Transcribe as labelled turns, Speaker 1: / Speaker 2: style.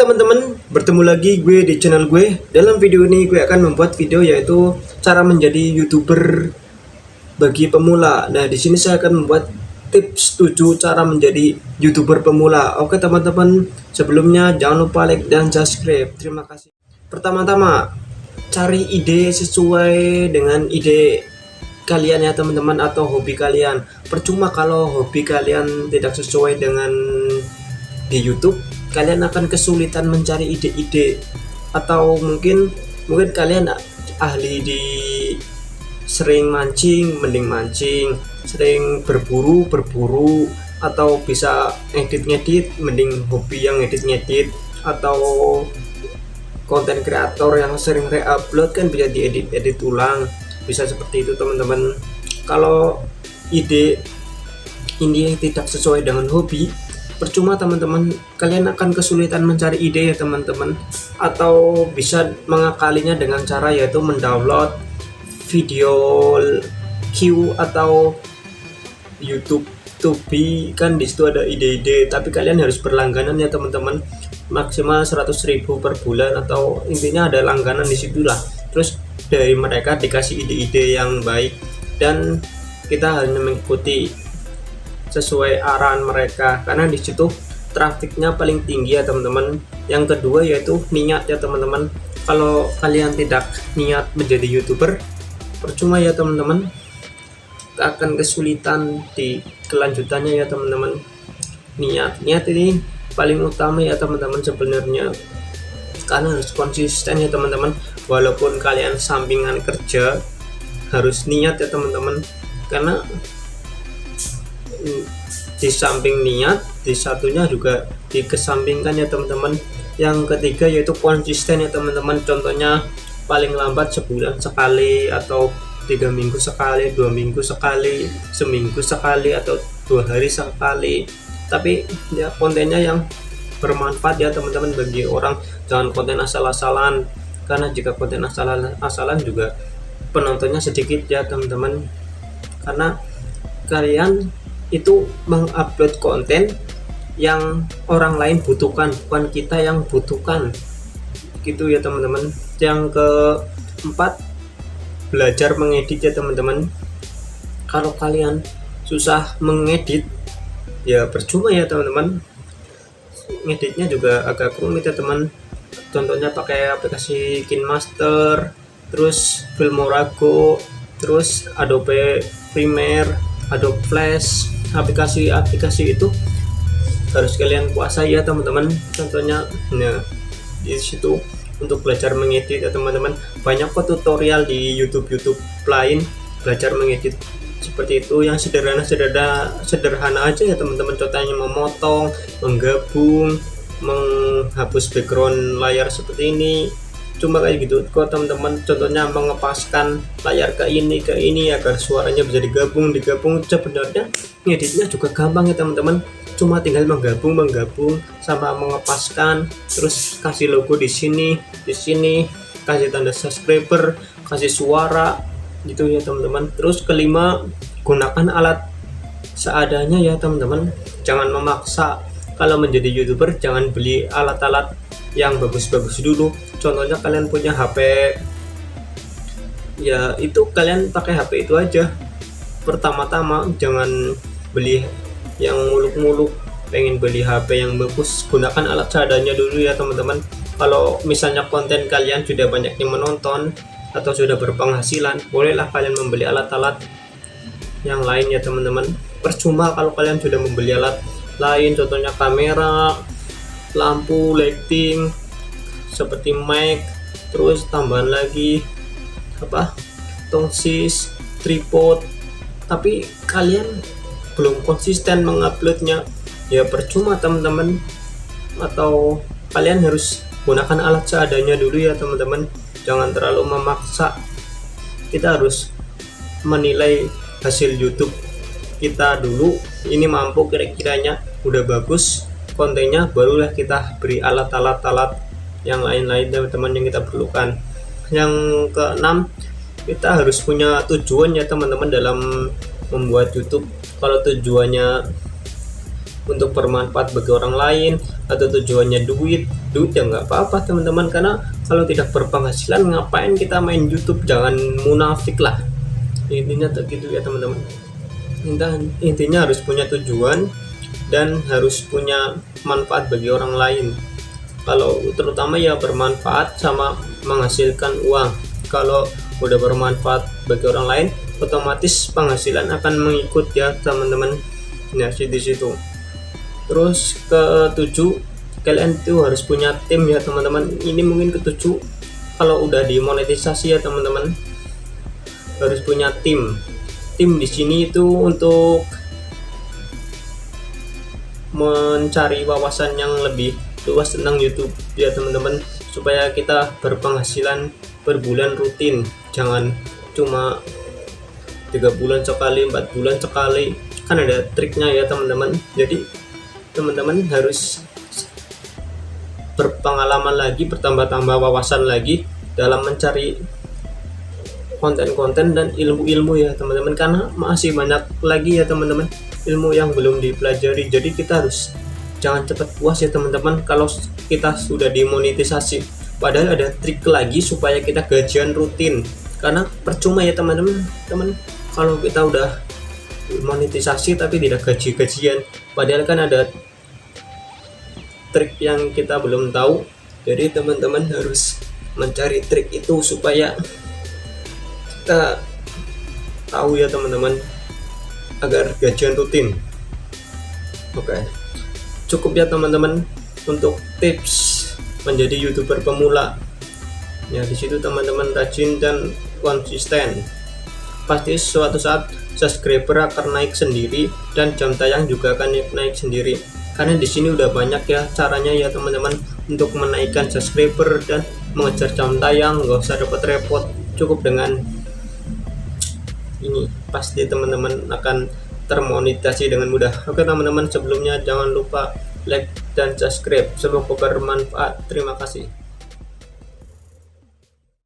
Speaker 1: teman-teman, bertemu lagi gue di channel gue. Dalam video ini gue akan membuat video yaitu cara menjadi YouTuber bagi pemula. Nah, di sini saya akan membuat tips 7 cara menjadi YouTuber pemula. Oke teman-teman, sebelumnya jangan lupa like dan subscribe. Terima kasih. Pertama-tama, cari ide sesuai dengan ide kalian ya teman-teman, atau hobi kalian. Percuma kalau hobi kalian tidak sesuai dengan di YouTube, kalian akan kesulitan mencari ide-ide. Atau mungkin kalian ahli di sering mancing, mending mancing, sering berburu, atau bisa ngedit, mending hobi yang ngedit, atau konten kreator yang sering re-upload kan bisa diedit ulang, bisa seperti itu teman-teman. Kalau ide ini tidak sesuai dengan hobi, percuma teman-teman, kalian akan kesulitan mencari ide ya teman-teman. Atau bisa mengakalinya dengan cara yaitu mendownload video Q atau YouTube Tubi, kan disitu ada ide-ide, tapi kalian harus berlangganan ya teman-teman, maksimal 100.000 per bulan, atau intinya ada langganan di situlah. Terus dari mereka dikasih ide-ide yang baik dan kita hanya mengikuti sesuai arahan mereka, karena di situ trafiknya paling tinggi ya teman-teman. Yang kedua yaitu niat ya teman-teman. Kalau kalian tidak niat menjadi YouTuber, percuma ya teman-teman, akan kesulitan di kelanjutannya ya teman-teman. Niat ini paling utama ya teman-teman sebenarnya, karena harus konsisten ya teman-teman. Walaupun kalian sampingan kerja, harus niat ya teman-teman, karena di samping niat, di satunya juga dikesampingkan ya teman-teman. Yang ketiga yaitu konsisten ya teman-teman. Contohnya paling lambat sebulan sekali, atau 3 minggu sekali, 2 minggu sekali, seminggu sekali, atau 2 hari sekali. Tapi ya kontennya yang bermanfaat ya teman-teman bagi orang. Jangan konten asal-asalan, karena jika konten asal-asalan juga penontonnya sedikit ya teman-teman. Karena kalian itu mengupload konten yang orang lain butuhkan, bukan kita yang butuhkan, gitu ya teman-teman. Yang keempat, belajar mengedit ya teman-teman. Kalau kalian susah mengedit, ya percuma ya teman-teman. Ngeditnya juga agak rumit ya teman. Contohnya pakai aplikasi KineMaster, terus Filmora Go, terus Adobe Premiere, Adobe Flash. Aplikasi itu harus kalian kuasai ya teman-teman. Contohnya, nah di situ untuk belajar mengedit ya teman-teman, banyak kok tutorial di YouTube lain belajar mengedit seperti itu, yang sederhana aja ya teman-teman. Contohnya memotong, menggabung, menghapus background layar seperti ini, cuma kayak gitu kok teman-teman. Contohnya mengepaskan layar ke ini agar suaranya bisa digabung. Sebenarnya ngeditnya juga gampang ya teman-teman, cuma tinggal menggabung sama mengepaskan, terus kasih logo di sini, kasih tanda subscriber, kasih suara gitu ya teman-teman. Terus kelima, gunakan alat seadanya ya teman-teman, jangan memaksa. Kalau menjadi YouTuber jangan beli alat-alat yang bagus-bagus dulu. Contohnya kalian punya HP, ya itu kalian pakai HP itu aja pertama-tama, jangan beli yang muluk-muluk. Pengen beli HP yang bagus, gunakan alat seadanya dulu ya teman-teman. Kalau misalnya konten kalian sudah banyak yang menonton atau sudah berpenghasilan, bolehlah kalian membeli alat-alat yang lain ya teman-teman. Percuma kalau kalian sudah membeli alat lain, contohnya kamera, lampu, lighting seperti mic, terus tambahan lagi tongsis, tripod, tapi kalian belum konsisten menguploadnya, ya percuma teman-teman. Atau kalian harus gunakan alat seadanya dulu ya teman-teman, jangan terlalu memaksa. Kita harus menilai hasil YouTube kita dulu, ini mampu kira-kiranya udah bagus kontennya, barulah kita beri alat-alat yang lain-lain teman-teman yang kita perlukan. Yang keenam, kita harus punya tujuan ya teman-teman dalam membuat YouTube. Kalau tujuannya untuk bermanfaat bagi orang lain, atau tujuannya duit ya nggak apa-apa teman-teman, karena kalau tidak berpenghasilan ngapain kita main YouTube, jangan munafik lah, intinya gitu ya teman-teman. Intinya harus punya tujuan dan harus punya manfaat bagi orang lain. Kalau terutama ya bermanfaat sama menghasilkan uang. Kalau udah bermanfaat bagi orang lain, otomatis penghasilan akan mengikut ya teman-teman. Nah di situ. Terus ketujuh, kalian tuh harus punya tim ya teman-teman. Ini mungkin ketujuh, kalau udah dimonetisasi ya teman-teman, harus punya tim. Tim di sini itu untuk mencari wawasan yang lebih luas tentang YouTube ya teman-teman, supaya kita berpenghasilan per bulan rutin, jangan cuma 3 bulan sekali, 4 bulan sekali, kan ada triknya ya teman-teman. Jadi teman-teman harus berpengalaman lagi, bertambah-tambah wawasan lagi dalam mencari konten-konten dan ilmu-ilmu ya teman-teman, karena masih banyak lagi ya teman-teman ilmu yang belum dipelajari. Jadi kita harus jangan cepat puas ya teman-teman kalau kita sudah dimonetisasi, padahal ada trik lagi supaya kita gajian rutin, karena percuma ya teman-teman kalau kita udah monetisasi tapi tidak gajian, padahal kan ada trik yang kita belum tahu. Jadi teman-teman harus mencari trik itu supaya kita tahu ya teman-teman, agar gajian rutin. Oke, cukup ya teman-teman untuk tips menjadi YouTuber pemula ya. Di situ teman-teman rajin dan konsisten, pasti suatu saat subscriber akan naik sendiri dan jam tayang juga akan naik sendiri, karena di sini udah banyak ya caranya ya teman-teman untuk menaikkan subscriber dan mengejar jam tayang, nggak usah repot-repot, cukup dengan ini pasti teman-teman akan termonetisasi dengan mudah. Oke teman-teman, sebelumnya jangan lupa like dan subscribe, semoga bermanfaat. Terima kasih.